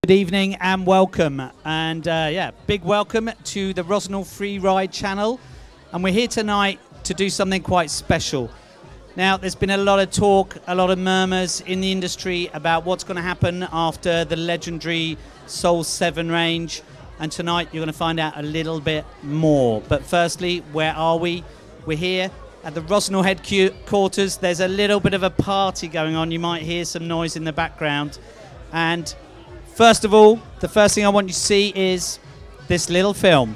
Good evening and welcome, and yeah, big welcome to the Rossignol Freeride channel, and we're here tonight to do something quite special. Now, there's been a lot of talk, a lot of murmurs in the industry about what's going to happen after the legendary Soul 7 range, and tonight you're going to find out a little bit more. But firstly, where are we? We're here at the Rossignol headquarters. There's a little bit of a party going on. You might hear some noise in the background. And first of all, the first thing I want you to see is this little film.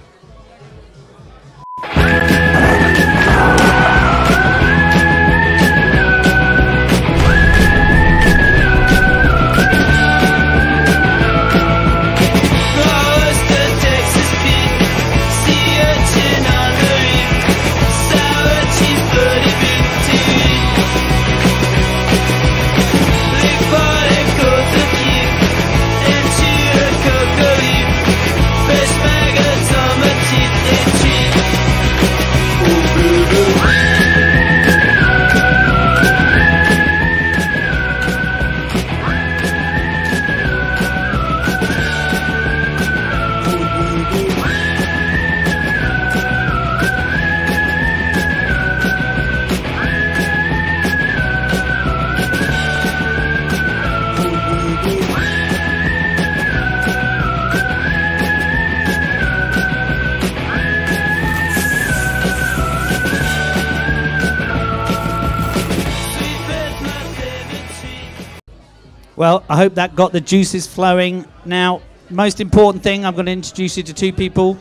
Well, I hope that got the juices flowing. Now, most important thing, I'm going to introduce you to two people.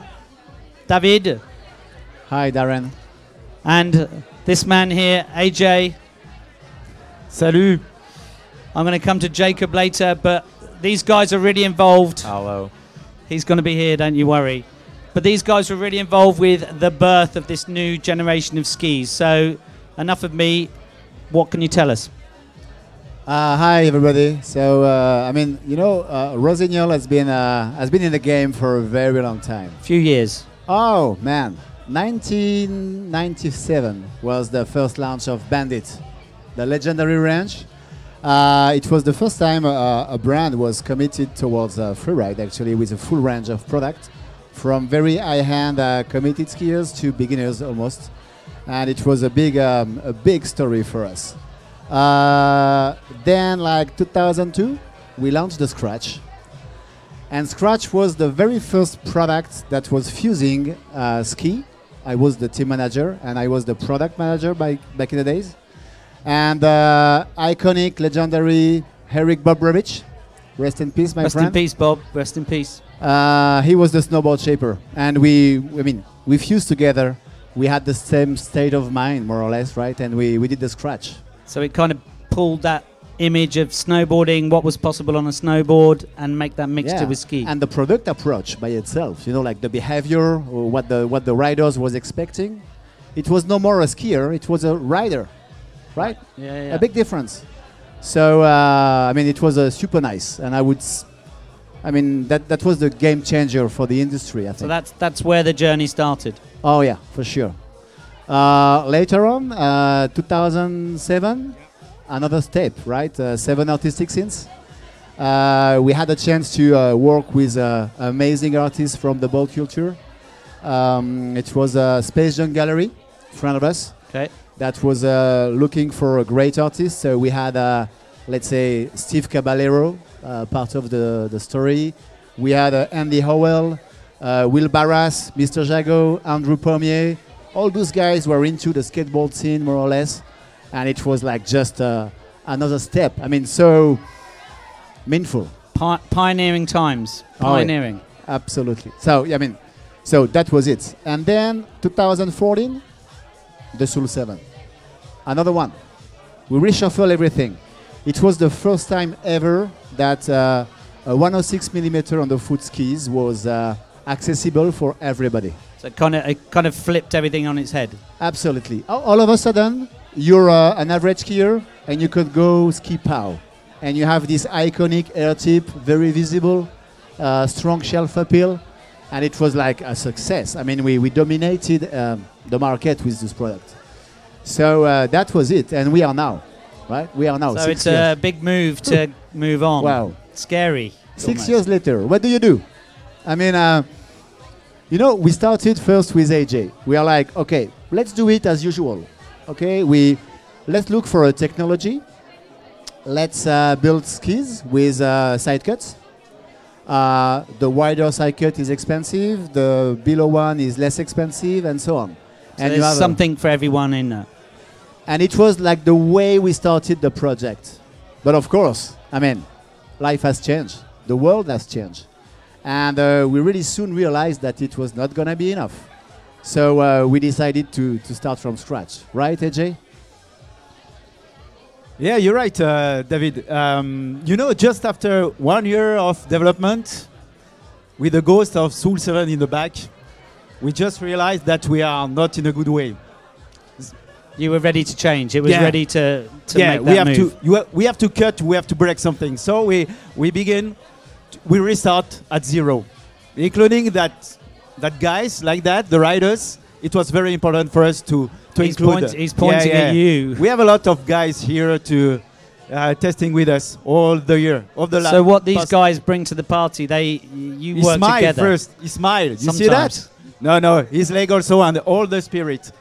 David. Hi, Darren. And this man here, AJ. Salut. I'm going to come to Jacob later, but these guys are really involved. Hello. He's going to be here, don't you worry. But these guys were really involved with the birth of this new generation of skis. So, enough of me. What can you tell us? Hi, everybody. So, I mean, you know, Rossignol has been in the game for a very long time. Few years. Oh man, 1997 was the first launch of Bandit, the legendary range. It was the first time a brand was committed towards freeride, actually, with a full range of product, from very high-end committed skiers to beginners almost, and it was a big story for us. Then, like 2002, we launched the Scratch. And Scratch was the very first product that was fusing ski. I was the team manager and I was the product manager back in the days. And iconic, legendary Eric Bobrovich. Rest in peace, my friend. Rest in peace, Bob. Rest in peace. He was the snowboard shaper. And we fused together. We had the same state of mind, more or less, right? And we did the Scratch. So it kind of pulled that image of snowboarding, what was possible on a snowboard, and make that mixture with ski. And the product approach by itself, you know, like the behavior, or what the riders was expecting. It was no more a skier, it was a rider, right? Yeah. A big difference. So, I mean, it was super nice. And that was the game changer for the industry, I think. So that's where the journey started. Oh, yeah, for sure. Later on, 2007, another step, right? 7 artistic scenes. We had a chance to work with amazing artists from the boat culture. It was a Space Junk Gallery in front of us. Okay. That was looking for a great artist. So we had, let's say, Steve Caballero, part of the story. We had Andy Howell, Will Barras, Mr. Jago, Andrew Pommier. All those guys were into the skateboard scene, more or less, and it was like just another step. I mean, so meaningful. Pioneering times. Pioneering. Oh, yeah. Absolutely. So, I mean, so that was it. And then 2014, the Soul 7. Another one. We reshuffle everything. It was the first time ever that a 106mm on the foot skis was accessible for everybody. So it kind of flipped everything on its head. Absolutely. All of a sudden, you're an average skier and you could go ski pow. And you have this iconic air tip, very visible, strong shelf appeal. And it was like a success. I mean, we dominated the market with this product. So that was it. And we are now, right? We are now. So it's a big move to move on. Wow. Scary. 6 years later, what do? I mean, you know, we started first with AJ. We are like, okay, let's do it as usual. Okay, let's look for a technology. Let's build skis with side cuts. The wider side cut is expensive. The below one is less expensive, and so on. So and there's something for everyone in there. And it was like the way we started the project. But of course, I mean, life has changed. The world has changed. And we really soon realized that it was not going to be enough. So we decided to start from scratch. Right, AJ? Yeah, you're right, David. You know, just after 1 year of development, with the ghost of Soul 7 in the back, we just realized that we are not in a good way. You were ready to change. It was ready to make we that have move. we have to cut. We have to break something. So we begin. We restart at zero, including that guys like that, the riders. It was very important for us to include. He's pointing at you. We have a lot of guys here to testing with us all the year. So what these guys bring to the party, you work together. First. He smiled. You Sometimes. see that? No. His leg also and all the spirit.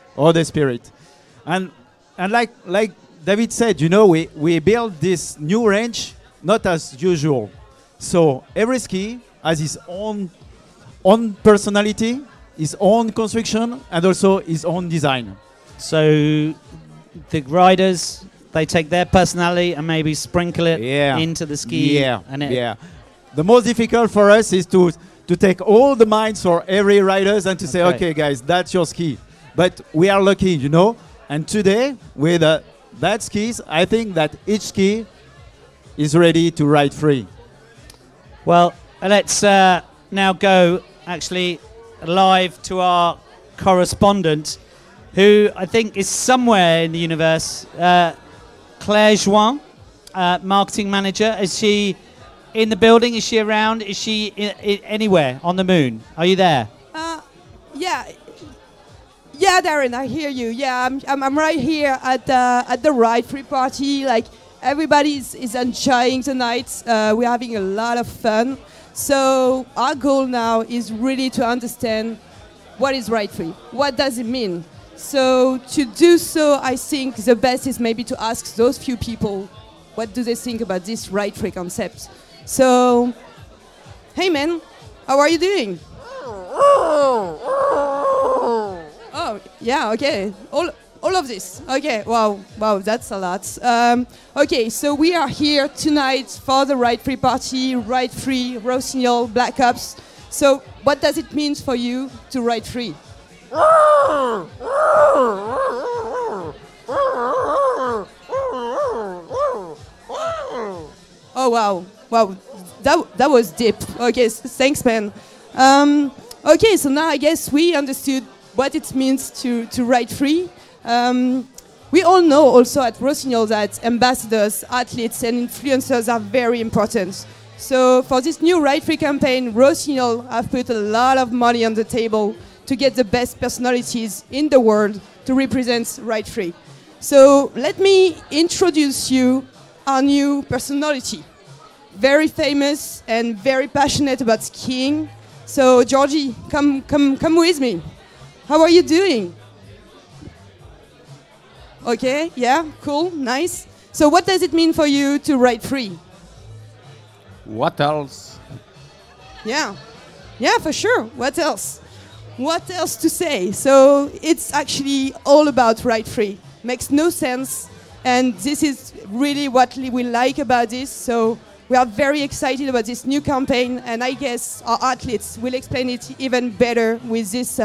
And like David said, you know, we build this new range not as usual. So every ski has his own personality, his own construction, and also his own design. So the riders, they take their personality and maybe sprinkle it into the ski. Yeah. The most difficult for us is to take all the minds for every riders and to say, okay, guys, that's your ski. But we are lucky, you know. And today, with that skis, I think that each ski is ready to ride free. Well, let's now go actually live to our correspondent, who I think is somewhere in the universe, Claire Juin, marketing manager. Is she in the building? Is she around? Is she anywhere on the moon? Are you there? Yeah, Darren, I hear you. Yeah, I'm right here at the Ride Free party. Like, everybody is enjoying tonight. We're having a lot of fun. So our goal now is really to understand what is Ride Free. What does it mean? So to do so, I think the best is maybe to ask those few people, what do they think about this Ride Free concept? So, hey man, how are you doing? Oh, yeah, okay. All of this. Okay, wow, that's a lot. Okay, so we are here tonight for the Ride Free party, Ride Free, Rossignol, Black Ops. So what does it mean for you to ride free? Oh, wow, that was deep. Okay, thanks, man. Okay, so now I guess we understood what it means to ride free. We all know also at Rossignol that ambassadors, athletes and influencers are very important. So for this new Ride Free campaign, Rossignol have put a lot of money on the table to get the best personalities in the world to represent Ride Free. So let me introduce you our new personality. Very famous and very passionate about skiing. So Georgie, come with me. How are you doing? Okay, yeah, cool, nice. So what does it mean for you to ride free? What else? Yeah, for sure. What else? What else to say? So it's actually all about ride free. Makes no sense. And this is really what we like about this. So we are very excited about this new campaign. And I guess our athletes will explain it even better with this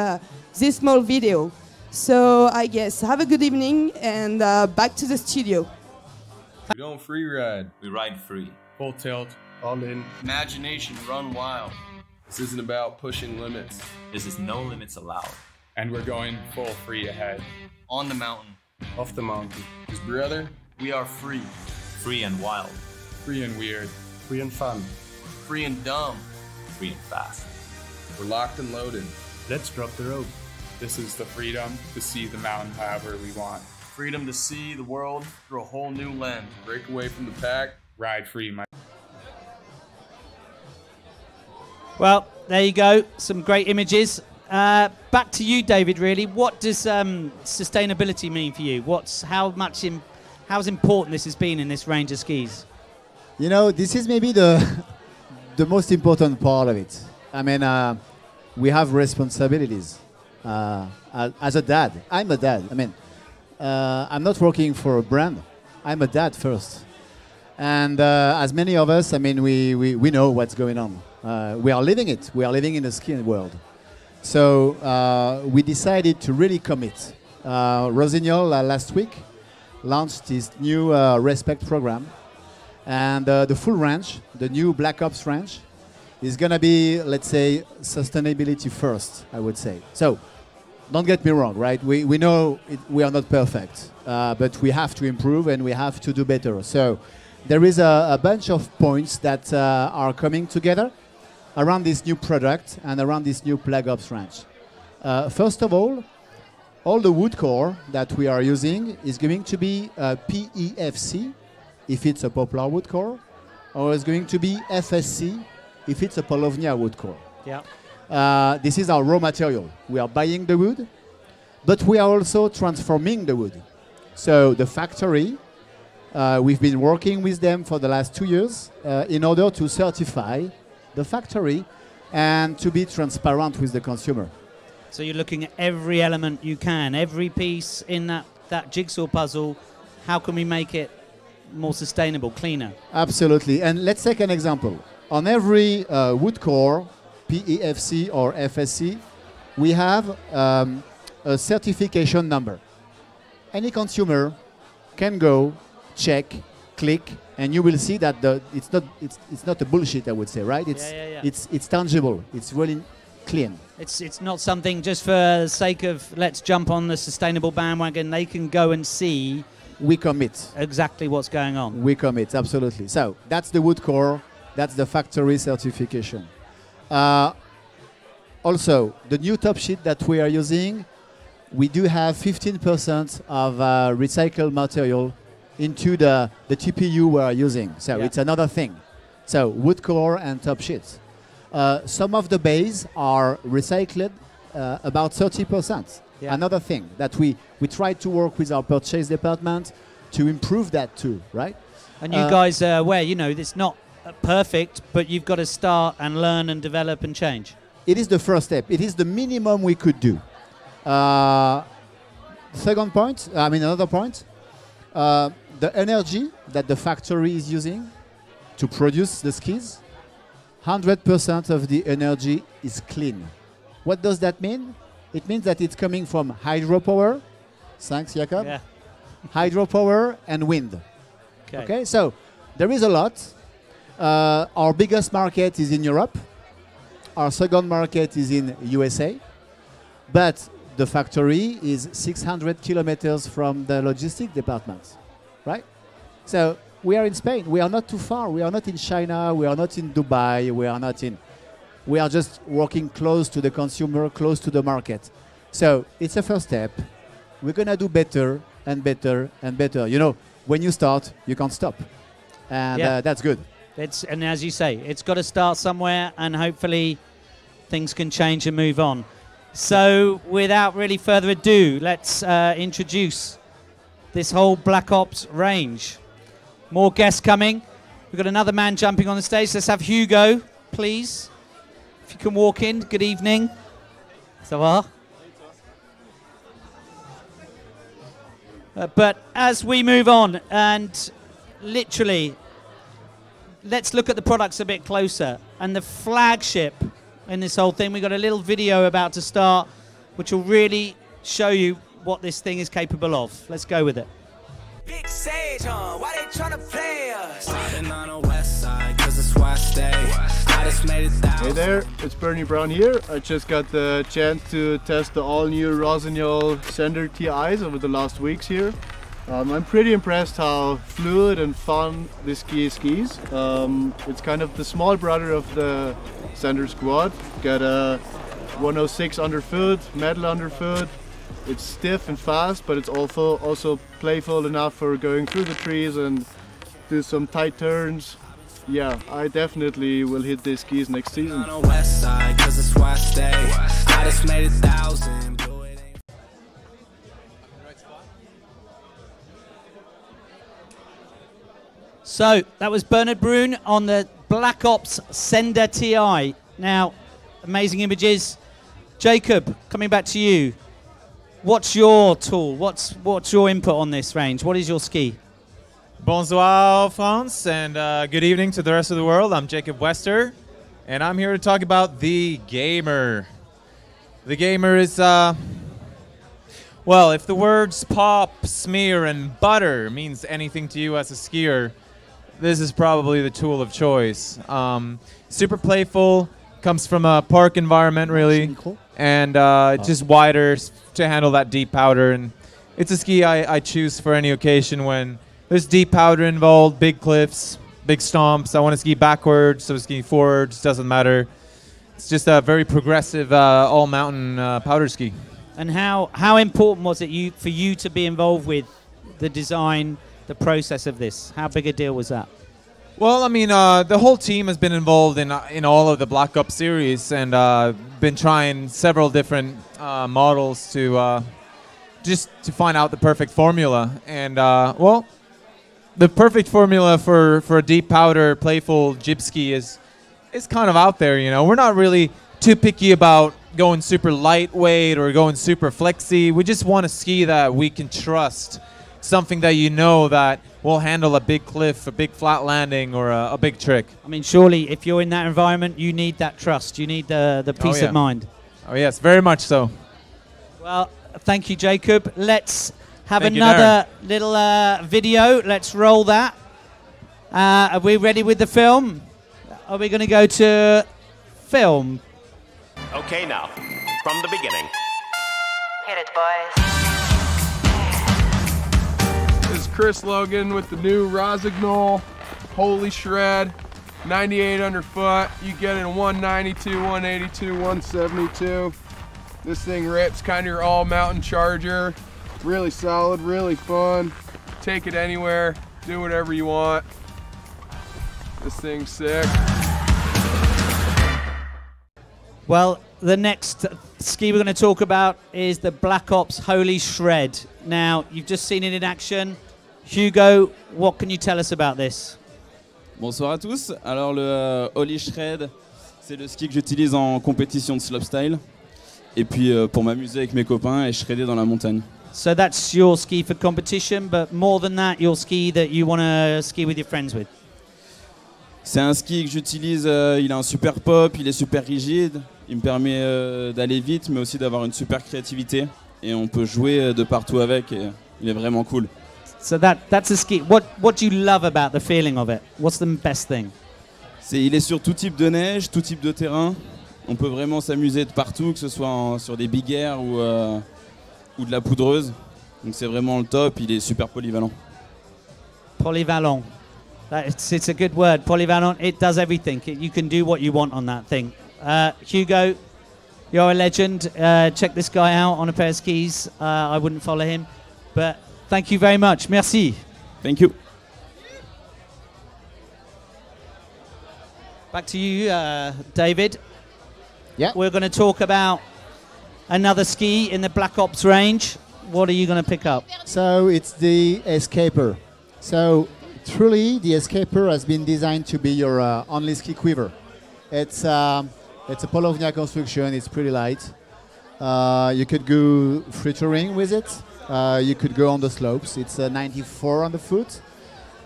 small video. So I guess have a good evening and back to the studio. We don't free ride. We ride free. Full tilt. All in. Imagination run wild. This isn't about pushing limits. This is no limits allowed. And we're going full free ahead. On the mountain. Off the mountain. Cause brother, we are free. Free and wild. Free and weird. Free and fun. Free and dumb. Free and fast. We're locked and loaded. Let's drop the rope. This is the freedom to see the mountain however we want. Freedom to see the world through a whole new lens. Break away from the pack. Ride free, my... Well, there you go. Some great images. Back to you, David. Really, what does sustainability mean for you? How's important this has been in this range of skis? You know, this is maybe the most important part of it. I mean, we have responsibilities. As a dad, I'm a dad. I mean, I'm not working for a brand. I'm a dad first. And as many of us, I mean, we know what's going on. We are living it. We are living in the skiing world. So we decided to really commit. Rossignol last week launched his new Respect program. And the full range, the new Black Ops range, is going to be, let's say, sustainability first, I would say. So don't get me wrong, right? We know we are not perfect, but we have to improve and we have to do better. So there is a bunch of points that are coming together around this new product and around this new Black Ops range. First of all the wood core that we are using is going to be PEFC, if it's a poplar wood core, or it's going to be FSC, if it's a Paulownia wood core. Yeah. This is our raw material. We are buying the wood, but we are also transforming the wood. So the factory, we've been working with them for the last 2 years in order to certify the factory and to be transparent with the consumer. So you're looking at every element you can, every piece in that jigsaw puzzle. How can we make it more sustainable, cleaner? Absolutely. And let's take an example. On every wood core, PEFC or FSC, we have a certification number. Any consumer can go, check, click, and you will see that it's not a bullshit, I would say, right? It's tangible. It's really clean. It's not something just for the sake of let's jump on the sustainable bandwagon. They can go and see. We commit. Exactly what's going on. We commit, absolutely. So that's the wood core. That's the factory certification. Also, the new top sheet that we are using, we do have 15% of recycled material into the TPU we are using. So it's another thing. So wood core and top sheets. Some of the bays are recycled, about 30%. Yeah. Another thing that we try to work with our purchase department to improve that too, right? And you guys are aware, you know, it's not perfect, but you've got to start and learn and develop and change. It is the first step. It is the minimum we could do. Second point, another point, the energy that the factory is using to produce the skis, 100% of the energy is clean. What does that mean? It means that it's coming from hydropower. Thanks, Jakob. Yeah. Hydropower and wind. Okay, so there is a lot. Our biggest market is in Europe. Our second market is in USA. But the factory is 600 kilometers from the logistic department, right? So we are in Spain. We are not too far. We are not in China. We are not in Dubai. We are just working close to the consumer, close to the market. So it's a first step. We're going to do better and better and better. You know, when you start, you can't stop. And that's good. And as you say, it's got to start somewhere, and hopefully things can change and move on. So without really further ado, let's introduce this whole Black Ops range. More guests coming. We've got another man jumping on the stage. Let's have Hugo, please. If you can walk in. Good evening. Ça va? But as we move on, and literally, let's look at the products a bit closer. And the flagship in this whole thing, we've got a little video about to start, which will really show you what this thing is capable of. Let's go with it. Big Sage, why they tryna play us? Riding on the west side, 'cause it's where I stay. I just made it down. Hey there, it's Bernie Brown here. I just got the chance to test the all-new Rossignol Sender TIs over the last weeks here. I'm pretty impressed how fluid and fun this ski skis. It's kind of the small brother of the Sender Squad. Got a 106 underfoot, metal underfoot. It's stiff and fast, but it's also playful enough for going through the trees and do some tight turns. yeah, I definitely will hit these skis next season. On the west side, 'cause it's where I stay. I just made 1,000. Do it ain't- So that was Bernard Brun on the Black Ops Sender TI. Now, amazing images. Jacob, coming back to you. What's your tool? What's your input on this range? What is your ski? Bonsoir, France, and good evening to the rest of the world. I'm Jacob Wester, and I'm here to talk about the Gamer. The Gamer is, well, if the words pop, smear, and butter means anything to you as a skier, this is probably the tool of choice. Super playful, comes from a park environment, really, and just wider to handle that deep powder. And it's a ski I choose for any occasion when there's deep powder involved, big cliffs, big stomps. I want to ski backwards, so ski forwards, doesn't matter. It's just a very progressive all-mountain powder ski. And how important was it for you to be involved with the design, the process of this? How big a deal was that? Well, I mean, the whole team has been involved in all of the Black Ops series and been trying several different models to just to find out the perfect formula. And well, the perfect formula for a deep powder, playful jib ski is kind of out there. You know, we're not really too picky about going super lightweight or going super flexy. We just want a ski that we can trust, something that you know that will handle a big cliff, a big flat landing, or a big trick. I mean, surely if you're in that environment, you need that trust. You need the peace of mind. Oh, yes, very much so. Well, thank you, Jacob. Let's have Thank you, another little video. Let's roll that. Are we ready with the film? Are we going to go to film? Okay, now, from the beginning. Hit it, boys. This is Chris Logan with the new Rossignol Holy Shred 98 underfoot. You get it in 192, 182, 172. This thing rips, kind of your all-mountain charger. Really solid, really fun. Take it anywhere, do whatever you want. This thing's sick. Well, the next ski we're going to talk about is the Black Ops Holy Shred. Now, you've just seen it in action. Hugo, what can you tell us about this? Bonsoir à tous. Alors le Holy Shred, c'est le ski que j'utilise en compétition de slopestyle. Et puis pour m'amuser avec mes copains et shredder dans la montagne. So that's your ski for competition, but more than that, your ski that you want to ski with your friends with. C'est un ski que j'utilise, il a un super pop, il est super rigide, il me permet d'aller vite mais aussi d'avoir une super créativité et on peut jouer de partout avec et il est vraiment cool. So that's a ski. What do you love about the feeling of it? What's the best thing? Il est sur tout type de neige, tout type de terrain. On peut vraiment s'amuser de partout, que ce soit sur des big air ou de la poudreuse. Donc c'est vraiment le top, il est super polyvalent. Polyvalent. It's a good word. Polyvalent. It does everything. You can do what you want on that thing. Hugo, you're a legend. Check this guy out on a pair of skis. I wouldn't follow him. But thank you very much. Merci. Thank you. Back to you, David. Yeah. We're going to talk about another ski in the Black Ops range. What are you going to pick up? So it's the Escaper. So truly, the Escaper has been designed to be your only ski quiver. It's a Polovnia construction. It's pretty light. You could go free touring with it. You could go on the slopes. It's a 94 on the foot,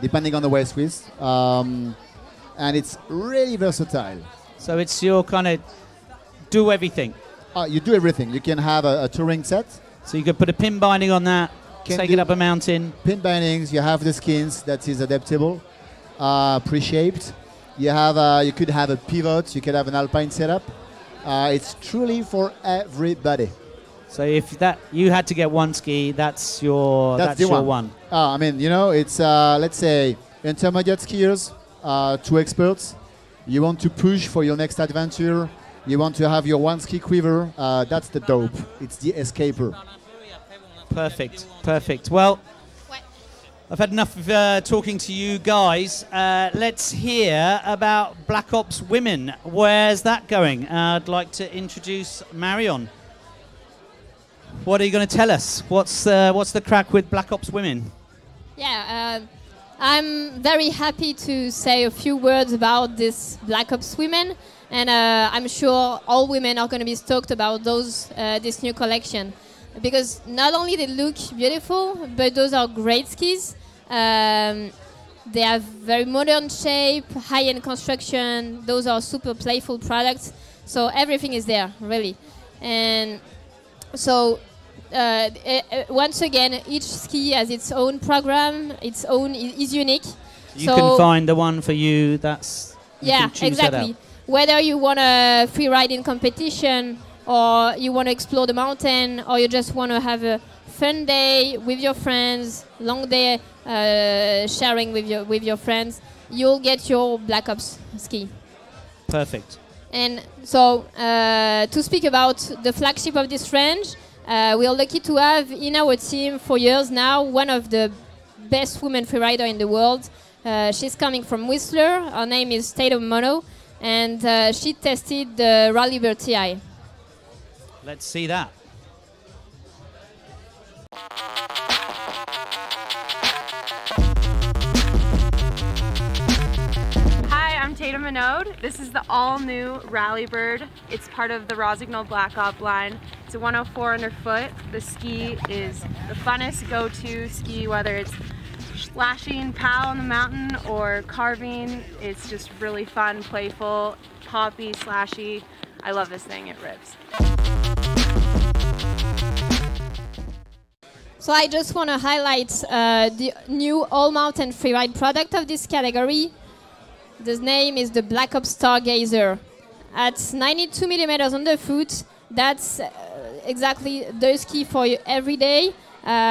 depending on the waist width. And it's really versatile. So it's your kind of do everything. You do everything. You can have a touring set. So you could put a pin binding on that, take it up a mountain. Pin bindings. You have the skins that is adaptable, pre-shaped. You could have a pivot. You could have an alpine setup. It's truly for everybody. So if you had to get one ski, that's your one. I mean, you know, it's let's say intermediate skiers to experts. You want to push for your next adventure. You want to have your one ski quiver. That's the dope. It's the Escaper. Perfect. Well, I've had enough of talking to you guys. Let's hear about Black Ops Women. Where's that going? I'd like to introduce Marion. What are you going to tell us? What's the crack with Black Ops Women? Yeah, I'm very happy to say a few words about this Black Ops Women, and I'm sure all women are going to be stoked about this new collection, because not only they look beautiful, but those are great skis. They have very modern shape, high-end construction. Those are super playful products. So everything is there, really. And so once again, each ski has its own program, its own is unique. You can find the one for you. Yeah, exactly. Whether you want a free ride in competition, or you want to explore the mountain, or you just want to have a fun day with your friends, long day sharing with your friends, you'll get your Black Ops ski. Perfect. And so to speak about the flagship of this range, we are lucky to have in our team for years now one of the best women freerider in the world. She's coming from Whistler. Her name is Tatum Mono, and she tested the Rallybird TI. Let's see that. Hi, I'm Tatum Minode. This is the all-new Rallybird. It's part of the Rossignol Black Op line. It's a 104 underfoot. The ski is the funnest go-to ski, whether it's slashing POW on the mountain or carving. It's just really fun, playful, poppy, slashy. I love this thing, it rips. So I just want to highlight the new all-mountain freeride product of this category. The name is the Black Ops Stargazer. At 92 millimeters underfoot, that's exactly the ski for you every day.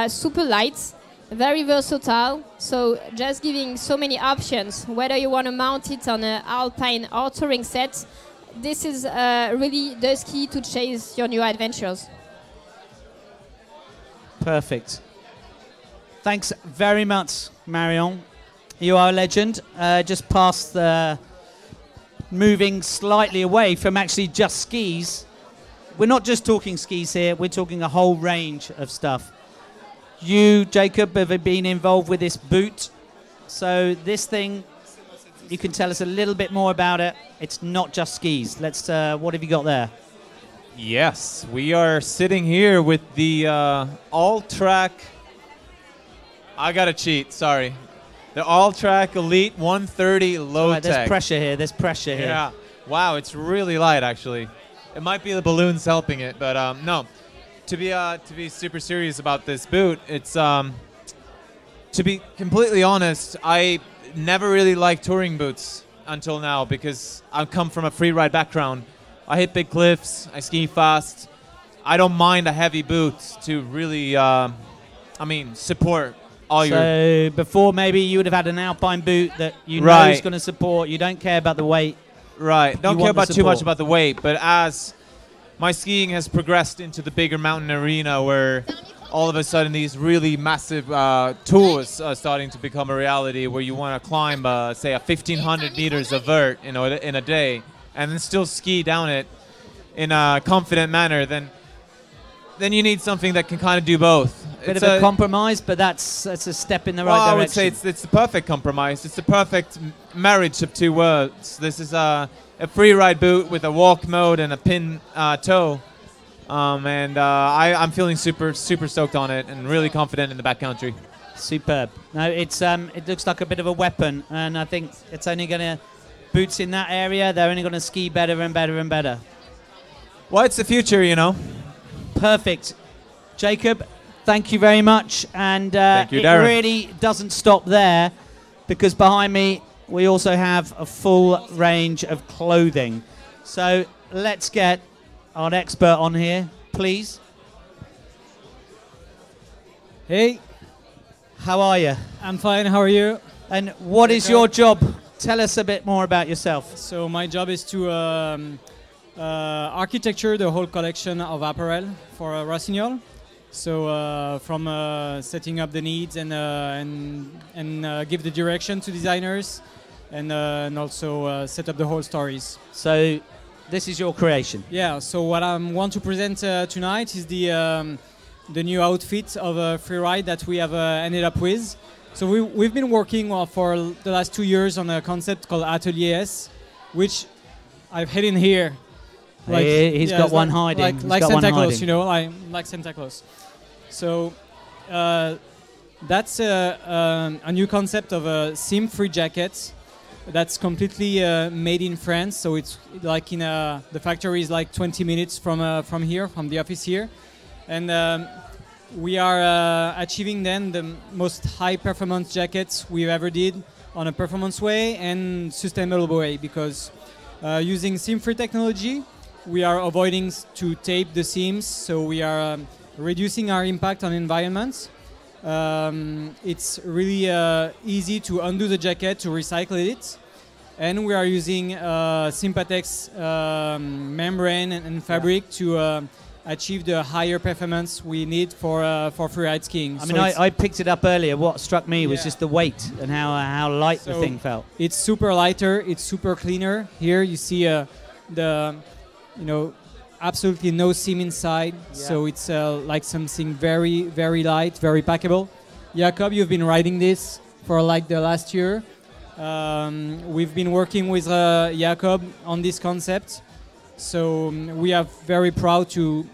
Super light, very versatile. So just giving so many options, whether you want to mount it on an alpine or touring set. This is really the ski to chase your new adventures. Perfect. Thanks very much, Marion. You are a legend. Just past the moving slightly away from actually just skis. We're not just talking skis here, we're talking a whole range of stuff. You, Jacob, have been involved with this boot. So this thing, you can tell us a little bit more about it. It's not just skis. Let's. What have you got there? Yes, we are sitting here with the all-track. I gotta cheat. Sorry, the all-track Elite 130 low tech. There's pressure here. There's pressure here. Yeah. Wow, it's really light actually. It might be the balloons helping it, but no. To be super serious about this boot, it's to be completely honest, I never really liked touring boots until now because I come from a free ride background. I hit big cliffs, I ski fast. I don't mind a heavy boot to really, support all your... So before maybe you would have had an alpine boot that you know is going to support. You don't care about the weight. Right, don't care about too much about the weight, but as my skiing has progressed into the bigger mountain arena where all of a sudden these really massive tours are starting to become a reality where you want to climb, say, 1,500 meters of vert in a day and then still ski down it in a confident manner, then you need something that can kind of do both. Bit of a compromise, but that's a step in the right direction. I would say it's the perfect compromise. It's the perfect marriage of two worlds. This is a free ride boot with a walk mode and a pin toe. I'm feeling super stoked on it and really confident in the backcountry. Superb. No, it looks like a bit of a weapon, and I think it's only going to boots in that area. They're only going to ski better and better and better. Well, it's the future, you know. Perfect, Jacob. Thank you very much, and thank you, it Darren. really doesn't stop there, because behind me we also have a full range of clothing. So let's get our expert on here, please. Hey. How are you? I'm fine, how are you? And what is your job? Tell us a bit more about yourself. So my job is to architecture the whole collection of apparel for Rossignol. So from setting up the needs and give the direction to designers, and also set up the whole stories. So this is your creation. Yeah. So what I want to present tonight is the new outfit of Freeride that we have ended up with. So we've been working for the last 2 years on a concept called Atelier S, which I've hidden here. He's got one hiding. Like Santa Claus, you know, like Santa Claus. So that's a new concept of a seam-free jacket that's completely made in France. So it's like in the factory is like 20 minutes from here, from the office here, and we are achieving then the most high-performance jackets we've ever did on a performance way and sustainable way, because using seam-free technology, we are avoiding to tape the seams, so we are reducing our impact on environment. It's really easy to undo the jacket, to recycle it, and we are using Sympatex membrane and fabric to achieve the higher performance we need for freeride skiing. I mean, I picked it up earlier. What struck me was just the weight and how light the thing felt. It's super lighter. It's super cleaner. Here you see absolutely no seam inside. Yeah. So it's like something very, very light, very packable. Jacob, you've been riding this for like the last year. We've been working with Jacob on this concept. So we are very proud to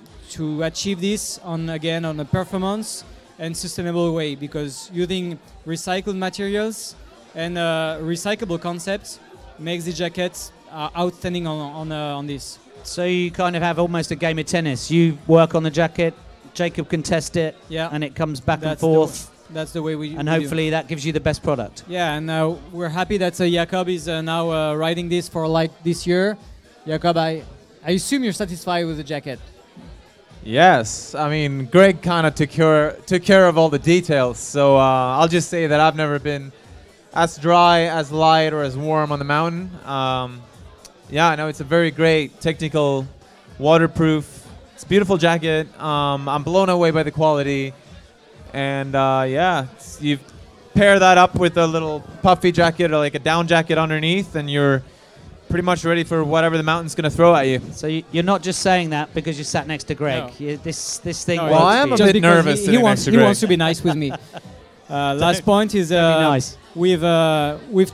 achieve this on a performance and sustainable way, because using recycled materials and recyclable concepts makes the jackets outstanding on this. So you kind of have almost a game of tennis. You work on the jacket, Jacob can test it, and it comes back and forth. That's the way we. And hopefully that gives you the best product. Yeah, and we're happy that Jacob is now riding this for like this year. Jacob, I assume you're satisfied with the jacket. Yes, I mean Greg kind of took care of all the details. So I'll just say that I've never been as dry, as light, or as warm on the mountain. Yeah, no, it's a very great technical, waterproof. It's a beautiful jacket. I'm blown away by the quality, and you pair that up with a little puffy jacket or like a down jacket underneath, and you're pretty much ready for whatever the mountain's going to throw at you. So you're not just saying that because you sat next to Greg. No. This thing. No, well, I am a bit nervous. He wants to be nice with me. Last point is nice. We've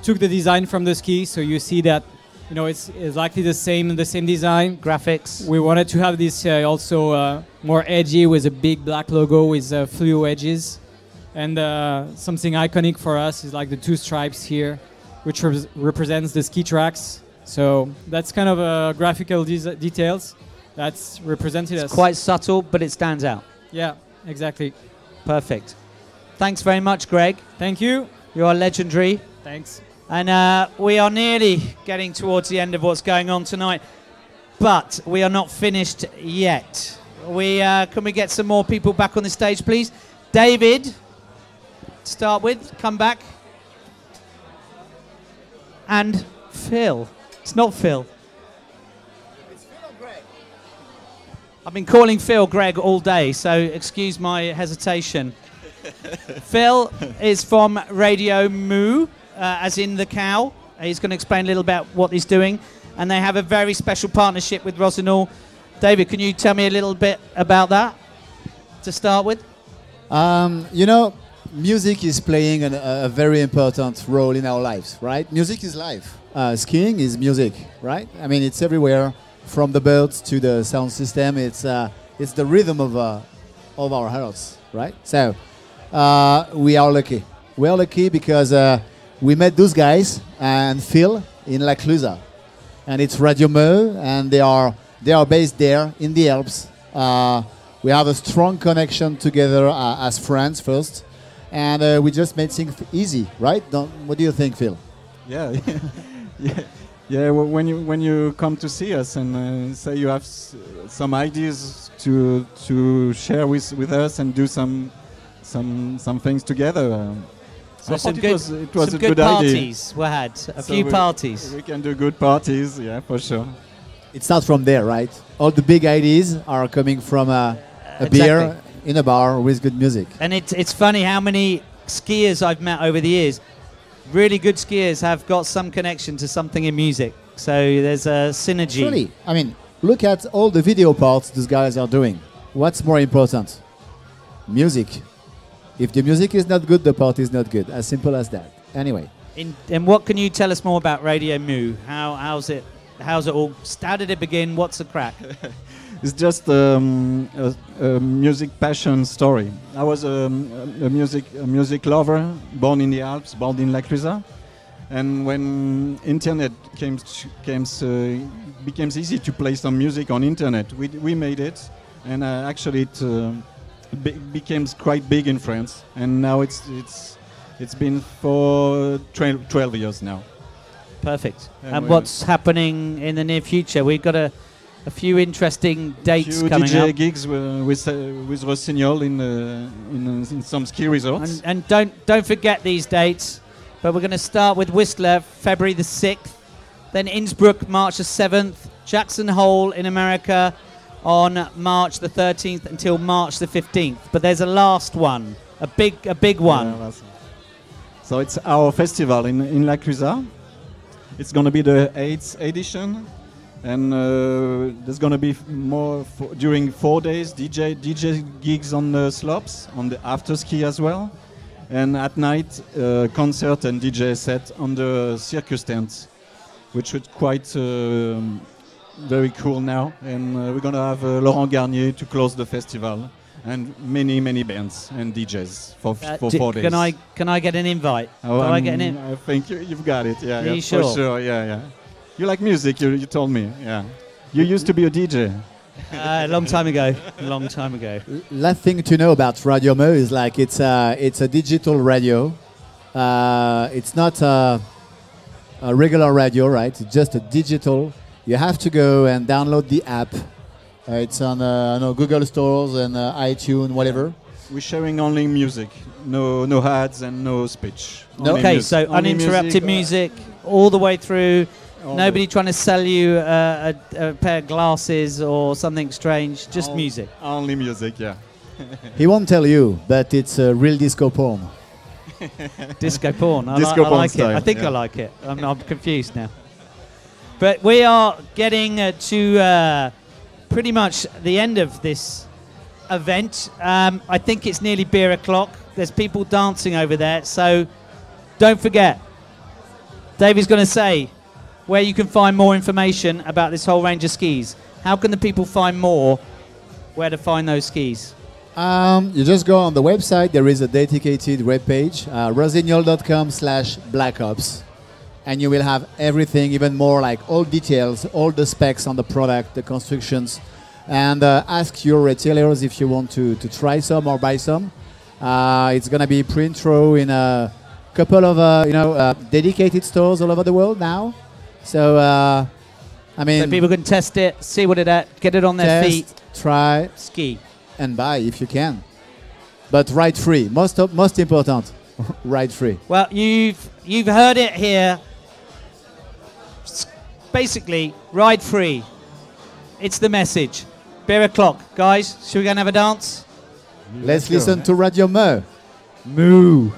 took the design from the ski, so you see that it's likely the same design. Graphics. We wanted to have this also more edgy with a big black logo with fluo edges, and something iconic for us is like the two stripes here, which represents the ski tracks. So that's kind of graphical details that's represented. It's quite subtle, but it stands out. Yeah, exactly. Perfect. Thanks very much, Greg. Thank you. You are legendary. Thanks. And we are nearly getting towards the end of what's going on tonight, but we are not finished yet. Can we get some more people back on the stage, please? David, to start with, come back. And Phil. It's not Phil. It's Phil or Greg? I've been calling Phil Greg all day, so excuse my hesitation. Phil is from Radio Moo, as in the cow. He's going to explain a little about what he's doing. And they have a very special partnership with Rossignol. David, can you tell me a little bit about that to start with? Music is playing a very important role in our lives, right? Music is life. Skiing is music, right? I mean, it's everywhere, from the birds to the sound system. It's the rhythm of our hearts, right? So we are lucky. We are lucky because we met those guys and Phil in La Clusaz, and it's Radio Meu, and they are based there in the Alps. We have a strong connection together as friends first. And we just made things easy, right? What do you think, Phil? Yeah, yeah. Well, when you come to see us and say you have some ideas to share with us and do some things together. So it was a good good idea. parties were had. A few parties. We can do good parties, yeah, for sure. It starts from there, right? All the big ideas are coming from a Exactly. beer in a bar with good music. And it's funny how many skiers I've met over the years. Really good skiers have got some connection to something in music. So there's a synergy. Really, I mean, look at all the video parts these guys are doing. What's more important? Music. If the music is not good, the part is not good. As simple as that. Anyway. And what can you tell us more about Radio Moo? How's it all? How did it begin? What's the crack? It's just a music passion story. I was a music lover, born in the Alps, born in La Clusaz, and when internet became easy to play some music on internet, we made it, and actually it became quite big in France, and now it's been for 12 years now. Perfect. And what's happening in the near future? We've got a few interesting dates coming DJ up. gigs with Rossignol in some ski resorts. And don't forget these dates. But we're going to start with Whistler, February the 6th. Then Innsbruck, March the 7th. Jackson Hole in America on March the 13th until March the 15th. But there's a last one, a big one. Yeah, so it's our festival in La Clusaz. It's going to be the 8th edition. And there's going to be more during 4 days, DJ gigs on the slopes, on the after ski as well. And at night, concert and DJ set on the circus tents, which is quite very cool now. And we're going to have Laurent Garnier to close the festival, and many bands and DJs for 4 days. Can I get an invite? I think you've got it. Yeah, Are you sure? For sure. Yeah. You like music, you told me, yeah. You used to be a DJ. A long time ago. Last thing to know about Radio Mo is like it's a digital radio. It's not a regular radio, right? It's just a digital. You have to go and download the app. It's on Google stores and iTunes, whatever. We're sharing only music, no ads and no speech. Okay, so uninterrupted music all the way through. Nobody trying to sell you a pair of glasses or something strange, just music. Only music, yeah. He won't tell you, but it's a real disco porn. Disco porn. I like style, it. I think I like it. I'm confused now. But we are getting to pretty much the end of this event. I think it's nearly beer o'clock. There's people dancing over there, so don't forget. Davey's going to say where you can find more information about this whole range of skis. How can the people find more where to find those skis? You just go on the website. There is a dedicated web page, rossignol.com/blackops, and you will have everything, even more, like all details, all the specs on the product, the constructions, and ask your retailers if you want to try some or buy some. It's going to be pre-intro in a couple of dedicated stores all over the world now. So, I mean... So people can test it, see what it is, get it on their feet. Try. Ski. And buy if you can. But ride free. Most important, ride free. Well, you've heard it here. Basically, ride free. It's the message. Beer o'clock. Guys, should we go and have a dance? Let's listen to Radio Mo. Moo.